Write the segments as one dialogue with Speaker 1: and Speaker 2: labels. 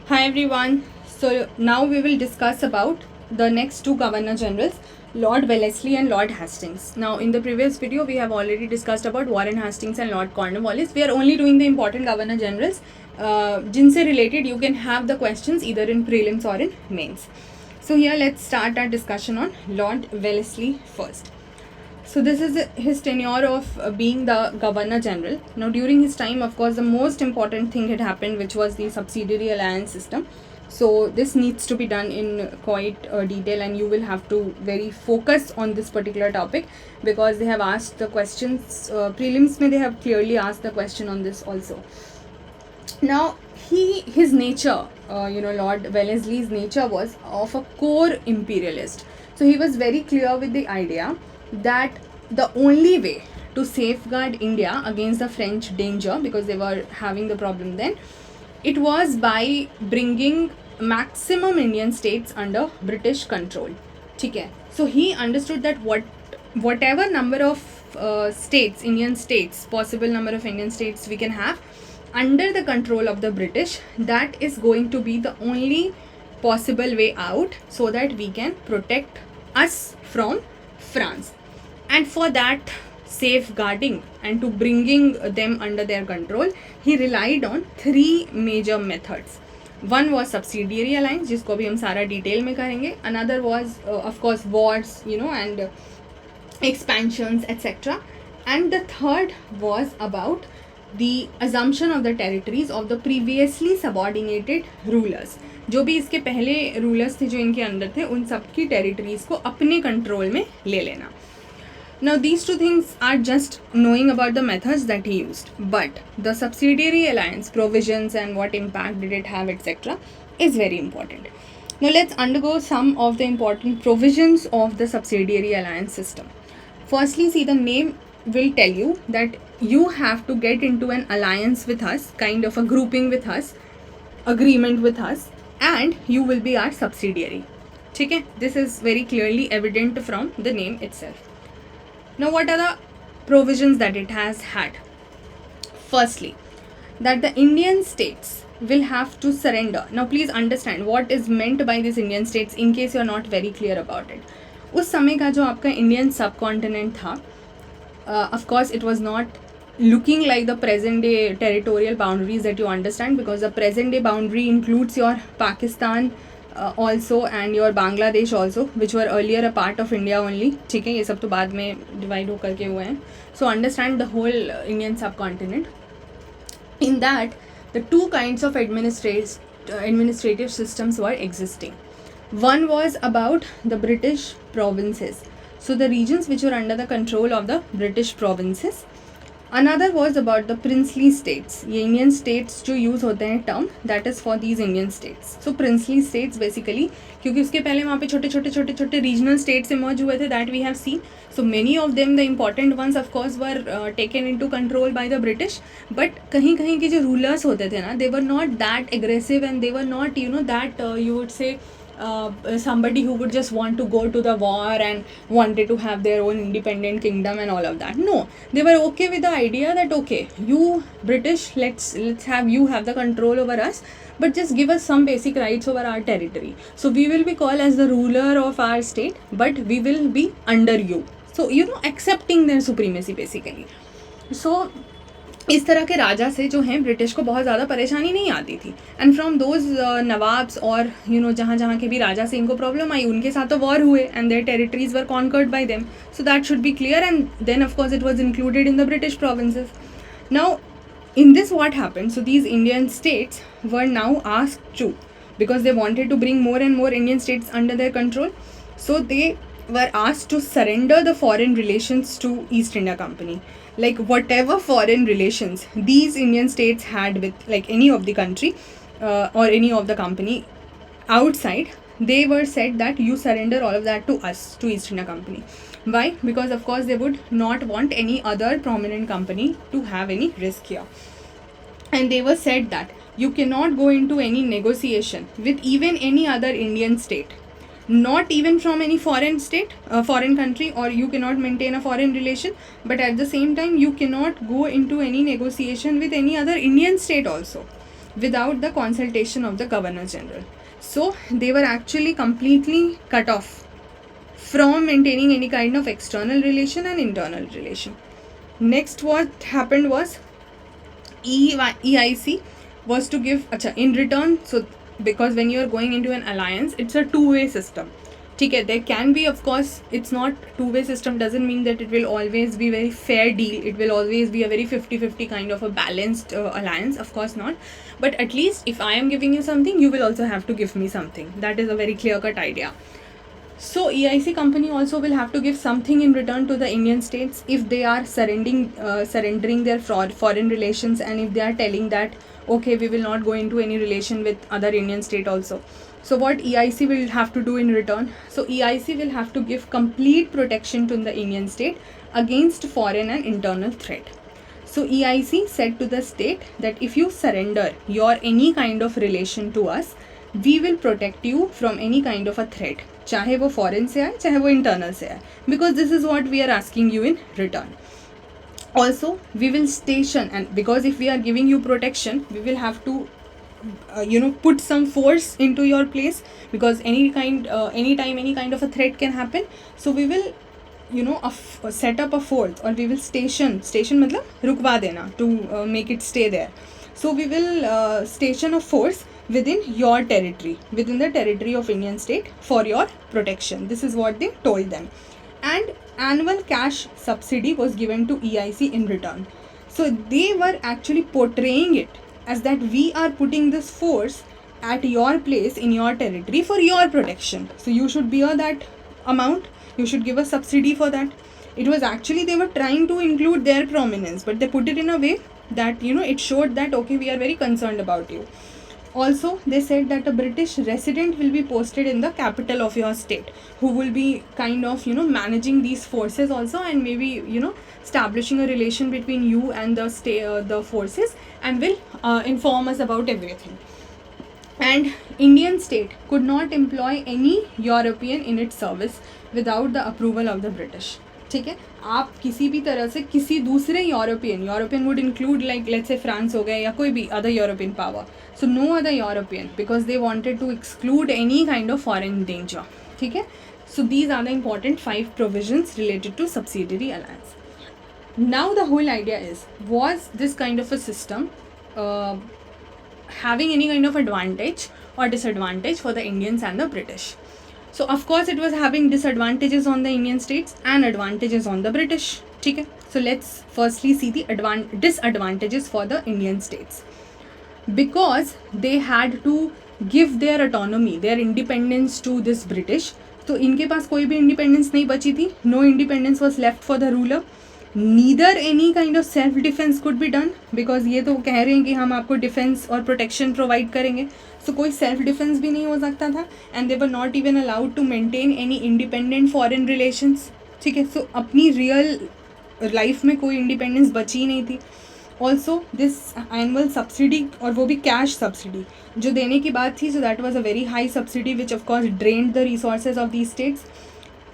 Speaker 1: Hi everyone. So now we will discuss about the next two Governor Generals, Lord Wellesley and Lord Hastings. Now in the previous video we have already discussed about Warren Hastings and Lord Cornwallis. We are only doing the important Governor Generals. जिनसे related you can have the questions either in prelims or in mains. So here let's start our discussion on Lord Wellesley first. So this is his tenure of being the Governor General. Now during his time, of course, the most important thing had happened, which was the subsidiary alliance system. So this needs to be done in quite detail, and you will have to very focus on this particular topic because they have asked the questions. Prelims may they have clearly asked the question on this also. Now his nature, Lord Wellesley's nature was of a core imperialist. So he was very clear with the idea that the only way to safeguard India against the French danger, because they were having the problem then, it was by bringing maximum Indian states under British control. ठीक है. So he understood that whatever number of Indian states, possible number of Indian states we can have under the control of the British, that is going to be the only possible way out so that we can protect us from France. And for that safeguarding and to bringing them under their control, he relied on three major methods. One was subsidiary alliance, जिसको अभी हम सारा detail में करेंगे. Another was of course wars, and expansions, etc. And the third was about the assumption of the territories of the previously subordinated rulers. जो भी इसके पहले रूलर्स थे जो इनके अंदर थे, उन सब की टेरिटरीज को अपने कंट्रोल में ले लेना. Now these two things are just knowing about the methods that he used, but the subsidiary alliance provisions and what impact did it have, etc. is very important. Now let's undergo some of the important provisions of the subsidiary alliance system. Firstly, see, the name will tell you that you have to get into an alliance with us, kind of a grouping with us, agreement with us, and you will be our subsidiary. Okay? This is very clearly evident from the name itself. Now what are the provisions that it has had? Firstly, that the Indian states will have to surrender. Now please understand what is meant by these Indian states in case you are not very clear about it. उस समय का जो आपका Indian सब continent था, of course it was not looking like the present day territorial boundaries that you understand, because the present day boundary includes your Pakistan also and your Bangladesh also, which were earlier a part of India only. ठीक है, ये सब तो बाद में divide हो करके हुए हैं. So understand the whole Indian subcontinent. In that, the two kinds of administrative systems were existing. One was about the British provinces, so the regions which were under the control of the British provinces. Another was about the princely states. ये Indian states जो use होते हैं term, that is for these Indian states. So princely states basically, क्योंकि उसके पहले वहाँ पे छोटे छोटे regional states emerge हुए थे, that we have seen. So many of them, the important ones of course were taken into control by the British. But कहीं कहीं के जो rulers होते थे ना, they were not that aggressive and they were not that you would say somebody who would just want to go to the war and wanted to have their own independent kingdom and all of that. No, they were okay with the idea that okay, you British, let's have you have the control over us, but just give us some basic rights over our territory. So we will be called as the ruler of our state, but we will be under you. So accepting their supremacy basically. So इस तरह के राजा से जो हैं British को बहुत ज़्यादा परेशानी नहीं आती थी. एंड फ्रॉम दोज नवाब्स और जहाँ जहाँ के भी राजा से इनको प्रॉब्लम आई, उनके साथ तो वॉर हुए and their territories were conquered by them. So that should be clear, and then of course it was included in the British provinces. Now in this what happened, so these Indian states were now asked to, because they wanted to bring more and more Indian states under their control, so they were asked to surrender the foreign relations to East India Company. Like whatever foreign relations these Indian states had with like any of the country or any of the company outside, they were said that you surrender all of that to us, to East India Company. Why? Because of course they would not want any other prominent company to have any risk here. And they were said that you cannot go into any negotiation with even any other Indian state, not even from any foreign state, foreign country, or you cannot maintain a foreign relation, but at the same time you cannot go into any negotiation with any other Indian state also. without the consultation of the Governor General. So they were actually completely cut off from maintaining any kind of external relation and internal relation. Next, what happened was EIC was to give in return. So because when you are going into an alliance, it's a two-way system. Okay, there can be, of course, it's not two-way system doesn't mean that it will always be very fair deal. It will always be a very 50-50 kind of a balanced alliance, of course not. But at least if I am giving you something, you will also have to give me something. That is a very clear-cut idea. So EIC company also will have to give something in return to the Indian states if they are surrendering their foreign relations, and if they are telling that okay, we will not go into any relation with other Indian state also. So what EIC will have to do in return? So EIC will have to give complete protection to the Indian state against foreign and internal threat. So EIC said to the state that if you surrender your any kind of relation to us, we will protect you from any kind of a threat, चाहे वो foreign से आए चाहे वो internal से आए, because this is what we are asking you in return. Also we will station, and because if we are giving you protection, we will have to put some force into your place, because anytime any kind of a threat can happen. So we will set up a force, or we will station मतलब रुकवा देना, to make it stay there. So we will station a force within your territory, within the territory of Indian state, for your protection. This is what they told them. And annual cash subsidy was given to EIC in return. So they were actually portraying it as that we are putting this force at your place in your territory for your protection. So you should bear that amount, you should give a subsidy for that. It was actually, they were trying to include their prominence, but they put it in a way that it showed that okay, we are very concerned about you. Also they said that a British resident will be posted in the capital of your state, who will be kind of managing these forces also, and maybe establishing a relation between you and the state, the forces, and will inform us about everything. And Indian state could not employ any European in its service without the approval of the British. ठीक है, आप किसी भी तरह से किसी दूसरे European would include like let's say France हो गए या कोई भी other European power, so no other European, because they wanted to exclude any kind of foreign danger. ठीक है, so these are the important 5 provisions related to subsidiary alliance. Now the whole idea is, was this kind of a system having any kind of advantage or disadvantage for the Indians and the British? So of course it was having disadvantages on the Indian states and advantages on the British. ठीक है, so let's firstly see the disadvantages for the Indian states. Because they had to give their autonomy, their independence to this British. तो इनके पास कोई भी independence नहीं बची थी. No independence was left for the ruler. Neither any kind of self defense could be done, because ये तो कह रहे हैं कि हम आपको defense और protection provide करेंगे. So कोई self defense भी नहीं हो सकता था, and they were not even allowed to maintain any independent foreign relations. ठीक है, so अपनी real life में कोई independence बची ही नहीं थी. Also this annual subsidy, और वो भी cash subsidy जो देने की बात थी, so that was a very high subsidy which of course drained the resources of these states.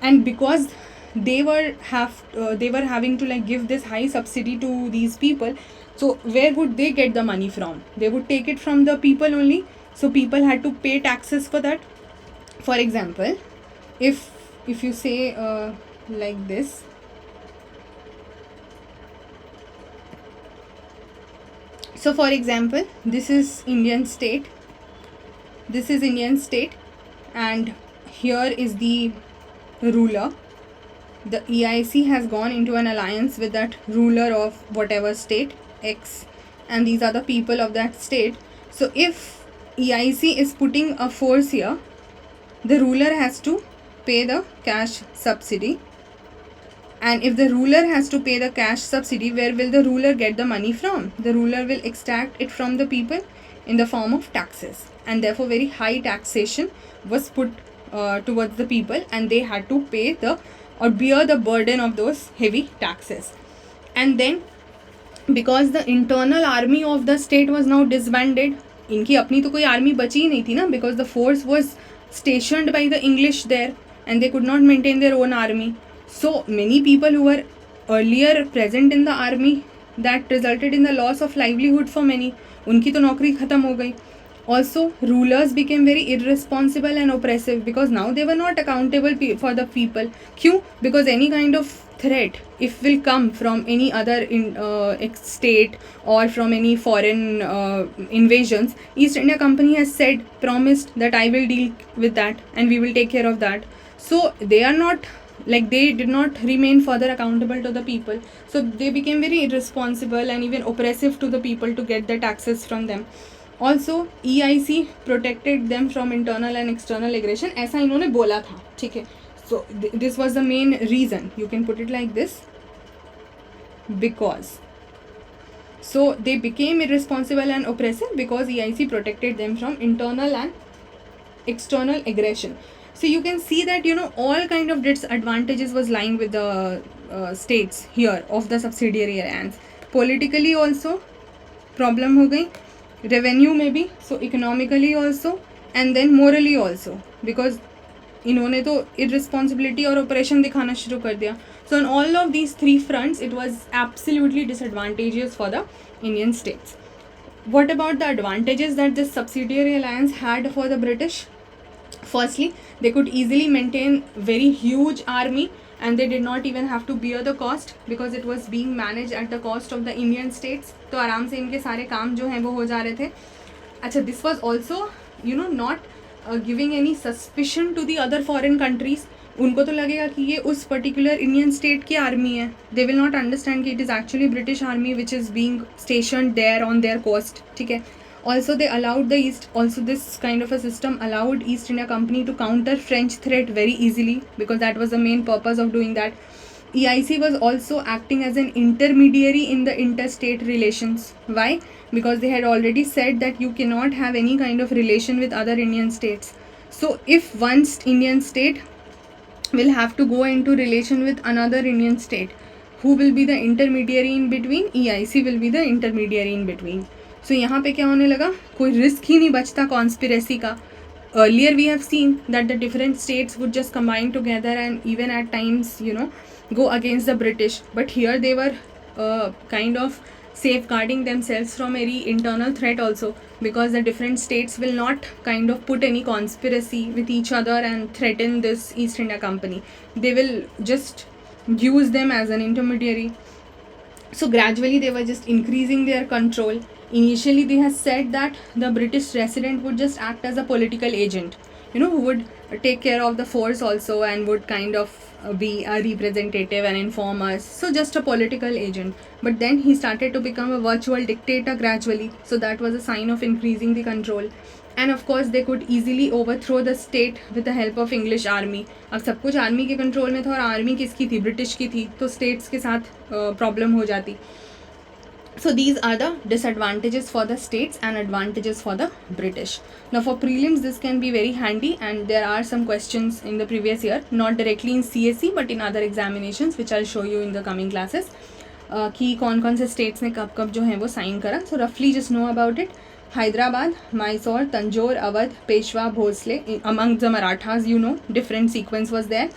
Speaker 1: And because they were having to like give this high subsidy to these people, so where would they get the money from? They would take it from the people only. So people had to pay taxes for that. For example, if you say like this, so for example, this is Indian state, and here is the ruler. The EIC has gone into an alliance with that ruler of whatever state X, and these are the people of that state. So if EIC is putting a force here, the ruler has to pay the cash subsidy. And if the ruler has to pay the cash subsidy, where will the ruler get the money from? The ruler will extract it from the people in the form of taxes, and therefore very high taxation was put towards the people, and they had to pay or bear the burden of those heavy taxes. And then because the internal army of the state was now disbanded, इनकी अपनी तो कोई army बची ही नहीं थी ना, because the force was stationed by the English there and they could not maintain their own army. So many people who were earlier present in the army, that resulted in the loss of livelihood for many. उनकी तो नौकरी ख़त्म हो गई. Also, rulers became very irresponsible and oppressive because now they were not accountable for the people. क्यों? Because any kind of threat, if will come from any other state or from any foreign invasions, East India Company has said, promised that I will deal with that and we will take care of that. So they are not, like, they did not remain further accountable to the people. So they became very irresponsible and even oppressive to the people to get the taxes from them. Also EIC protected them from internal and external aggression, ऐसा इन्होंने बोला था. ठीक है. So this was the main reason, you can put it like this, because so they became irresponsible and oppressive because EIC protected them from internal and external aggression. So you can see that, you know, all kind of disadvantages was lying with the states here of the subsidiary alliance. Politically also problem हो गई, revenue में भी, so economically also and then morally also, because इन्होंने तो irresponsibility और oppression दिखाना शुरू कर दिया. So on all of these three fronts it was absolutely disadvantageous for the Indian states. What about the advantages that this subsidiary alliance had for the British? Firstly, they could easily maintain very huge army and they did not even have to bear the cost because it was being managed at the cost of the Indian states. तो आराम से इनके सारे काम जो हैं वो हो जा रहे थे. अच्छा, this was also, you know, not giving any suspicion to the other foreign countries. उनको तो लगेगा कि ये उस पर्टिकुलर इंडियन स्टेट की आर्मी है. दे विल नॉट अंडरस्टैंड कि it is actually British army which is being station there on their coast. ठीक है. Also, they allowed the East, also this kind of a system allowed East India Company to counter French threat very easily because that was the main purpose of doing that. EIC was also acting as an intermediary in the interstate relations. Why? Because they had already said that you cannot have any kind of relation with other Indian states. So if one Indian state will have to go into relation with another Indian state, who will be the intermediary in between? EIC will be the intermediary in between. So यहाँ पे क्या होने लगा, कोई risk ही नहीं बचता conspiracy का. Earlier we have seen that the different states would just combine together and even at times, you know, go against the British. But here they were kind of safeguarding themselves from any internal threat also, because the different states will not kind of put any conspiracy with each other and threaten this East India Company. They will just use them as an intermediary. So gradually they were just increasing their control. Initially they had said that the British resident would just act as a political agent, you know, who would take care of the force also and would kind of be a representative and inform us. So just a political agent. But then he started to become a virtual dictator gradually. So that was a sign of increasing the control. And of course they could easily overthrow the state with the help of English army. अब सब कुछ army के control में था और army किसकी थी? British की थी. तो स्टेट्स के साथ प्रॉब्लम हो जाती. So these are the disadvantages for the states and advantages for the British. Now for prelims this can be very handy and there are some questions in the previous year, not directly in CSE but in other examinations which I'll show you in the coming classes. कि कौन कौन से states ने कब कब जो है वो sign करा. So roughly just know about it. Hyderabad, Mysore, Tanjore, Awadh, Peshwa, Bhosle. Among the Marathas, you know, different sequence was there.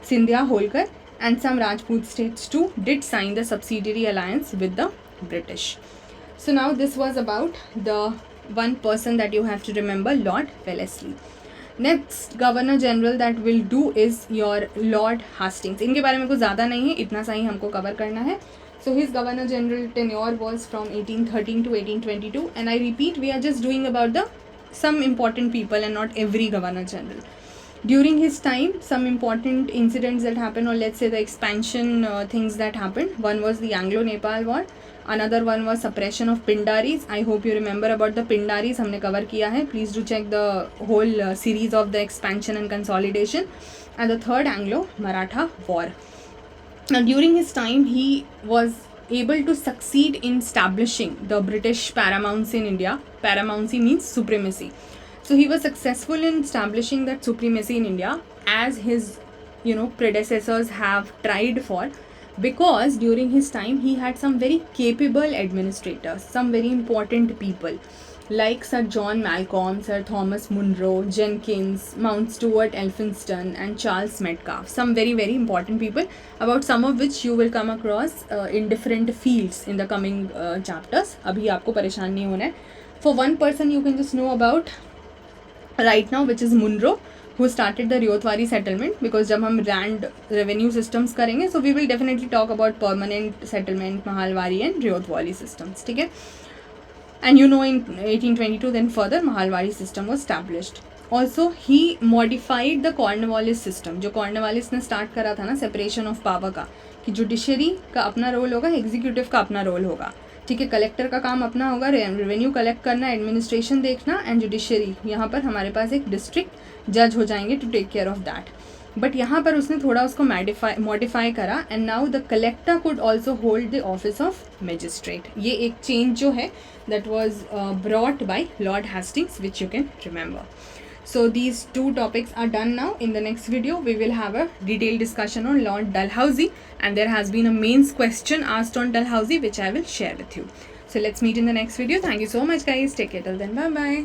Speaker 1: Sindhya, Holkar and some Rajput states too did sign the subsidiary alliance with the British. So now this was about the one person that you have to remember, Lord Wellesley. Next Governor General that will do is your Lord Hastings. इनके बारे में कुछ ज़्यादा नहीं है, इतना सा ही हमको कवर करना है. So his Governor General tenure was from 1813 to 1822 and I repeat, we are just doing about the some important people and not every Governor General. During his time, some important incidents that happened, or let's say the expansion things that happened. One was the Anglo-Nepal War. Another one was suppression of Pindaris. I hope you remember about the Pindaris. हमने cover किया है. Please do check the whole series of the expansion and consolidation. And the third Anglo-Maratha War. Now during his time, he was able to succeed in establishing the British paramountcy in India. Paramountcy means supremacy. So he was successful in establishing that supremacy in India, as his, you know, predecessors have tried for, because during his time he had some very capable administrators, some very important people like Sir John Malcolm, Sir Thomas Munro, Jenkins, Mount Stuart Elphinstone and Charles Metcalfe. Some very very important people, about some of which you will come across in different fields in the coming chapters. अभी आपको परेशान नहीं होना है. For one person you can just know about right now, which is Munro, who started the Ryotwari settlement. Because जब हम land revenue systems करेंगे, so we will definitely talk about permanent settlement, Mahalwari and Ryotwari systems. ठीक है. And you know, in 1822 then further Mahalwari system was established. Also he modified the Cornwallis system. जो Cornwallis ने start करा था ना separation of power का, कि judiciary का अपना रोल होगा, एग्जीक्यूटिव का अपना रोल होगा. ठीक है. कलेक्टर का काम अपना होगा, रेवेन्यू कलेक्ट करना, एडमिनिस्ट्रेशन देखना, एंड जुडिशरी यहाँ पर हमारे पास एक डिस्ट्रिक्ट जज हो जाएंगे to take care of that. But यहाँ पर उसने थोड़ा उसको मॉडिफाई करा, and now the collector could also hold the office of magistrate. ये एक चेंज जो है that was brought by lord Hastings, which you can remember. So these two topics are done now. In the next video we will have a detailed discussion on Lord Dalhousie, and there has been a mains question asked on Dalhousie which I will share with you. So let's meet in the next video. Thank you so much guys. Take care till then. Bye bye.